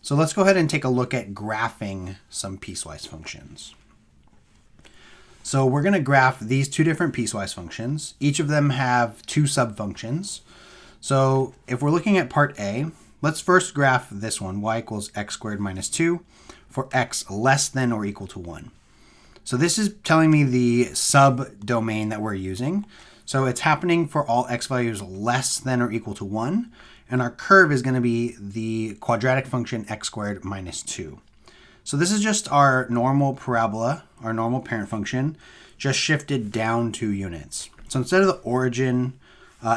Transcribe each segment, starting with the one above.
So let's go ahead and take a look at graphing some piecewise functions. So we're going to graph these two different piecewise functions. Each of them have two subfunctions. So if we're looking at part A, let's first graph this one, y equals x squared minus 2, for x less than or equal to 1. So this is telling me the subdomain that we're using. So it's happening for all x values less than or equal to 1. And our curve is going to be the quadratic function x squared minus 2. So this is just our normal parabola, our normal parent function, just shifted down 2 units. So instead of the origin,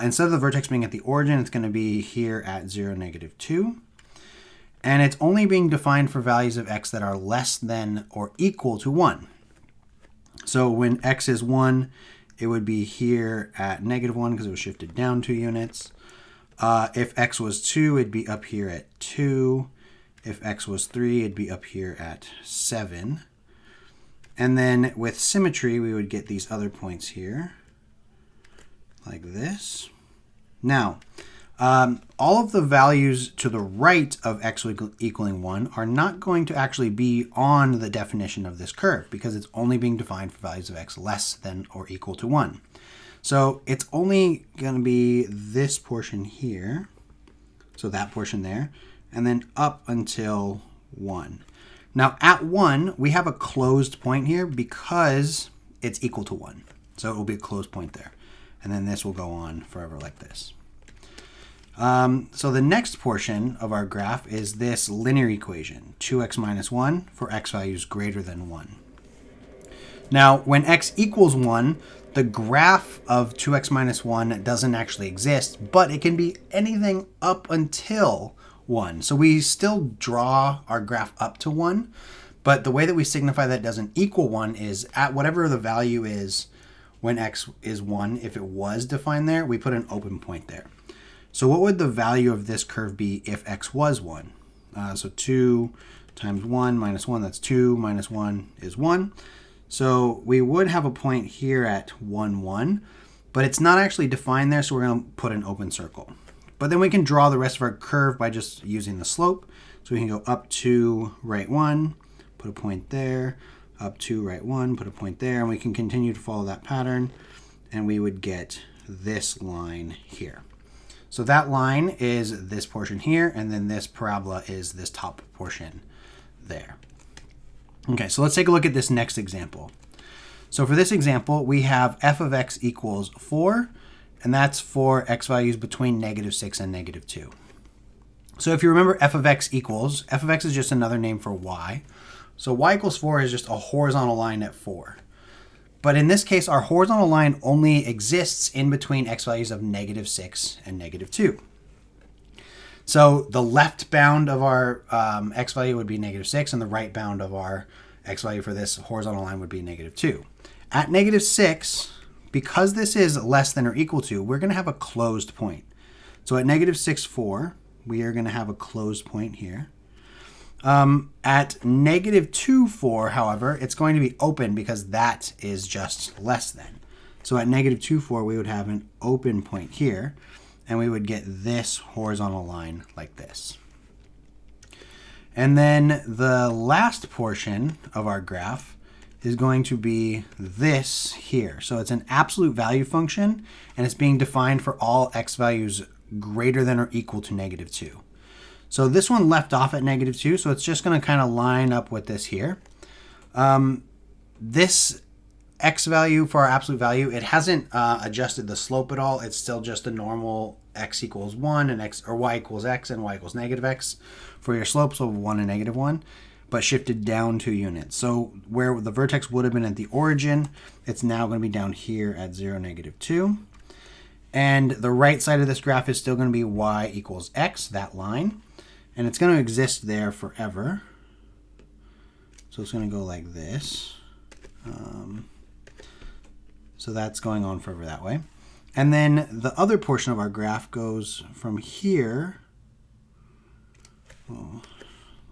instead of the vertex being at the origin, it's going to be here at 0, negative 2. And it's only being defined for values of x that are less than or equal to 1. So when x is 1, it would be here at negative 1 because it was shifted down 2 units. If x was 2, it'd be up here at 2. If x was 3, it'd be up here at 7. And then with symmetry, we would get these other points here, like this. Now, all of the values to the right of x equaling 1 are not going to actually be on the definition of this curve because it's only being defined for values of x less than or equal to 1. So it's only going to be this portion here, so that portion there, and then up until 1. Now at 1, we have a closed point here because it's equal to 1. So it will be a closed point there. And then this will go on forever like this. So the next portion of our graph is this linear equation, 2x minus 1 for x values greater than 1. Now, when x equals 1, the graph of 2x minus 1 doesn't actually exist, but it can be anything up until 1. So we still draw our graph up to 1, but the way that we signify that it doesn't equal 1 is at whatever the value is when x is 1, if it was defined there, we put an open point there. So what would the value of this curve be if x was 1? So 2 times 1 minus 1, that's 2, minus 1 is 1. So we would have a point here at 1, 1, but it's not actually defined there, so we're going to put an open circle. But then we can draw the rest of our curve by just using the slope. So we can go up 2, right 1, put a point there, up 2, right 1, put a point there, and we can continue to follow that pattern, and we would get this line here. So that line is this portion here, and then this parabola is this top portion there. Okay, so let's take a look at this next example. So for this example, we have f of x equals 4, and that's for x values between negative 6 and negative 2. So if you remember f of x is just another name for y. So y equals 4 is just a horizontal line at 4. But in this case, our horizontal line only exists in between x values of negative 6 and negative 2. So the left bound of our x value would be negative 6, and the right bound of our x value for this horizontal line would be negative 2. At negative 6, because this is less than or equal to, we're going to have a closed point. So at negative 6, 4, we are going to have a closed point here. At negative 2, 4, however, it's going to be open because that is just less than. So at negative 2, 4, we would have an open point here, and we would get this horizontal line like this. And then the last portion of our graph is going to be this here. So it's an absolute value function, and it's being defined for all x values greater than or equal to negative 2. So this one left off at negative 2, so it's just going to kind of line up with this here. This x value for our absolute value, it hasn't adjusted the slope at all. It's still just a normal x equals 1 and x, or y equals x and y equals negative x for your slopes of 1 and negative 1, but shifted down 2 units. So where the vertex would have been at the origin, it's now going to be down here at 0, negative 2. And the right side of this graph is still going to be y equals x, that line. And it's going to exist there forever. So it's going to go like this. So that's going on forever that way. And then the other portion of our graph goes from here. Oh,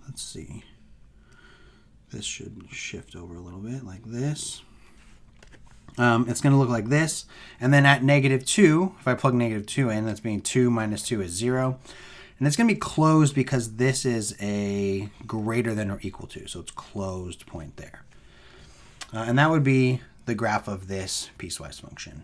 let's see. This should shift over a little bit like this. It's going to look like this. And then at negative 2, if I plug negative 2 in, that's being 2 minus 2 is 0. And it's going to be closed because this is a greater than or equal to. So it's closed point there. And that would be the graph of this piecewise function.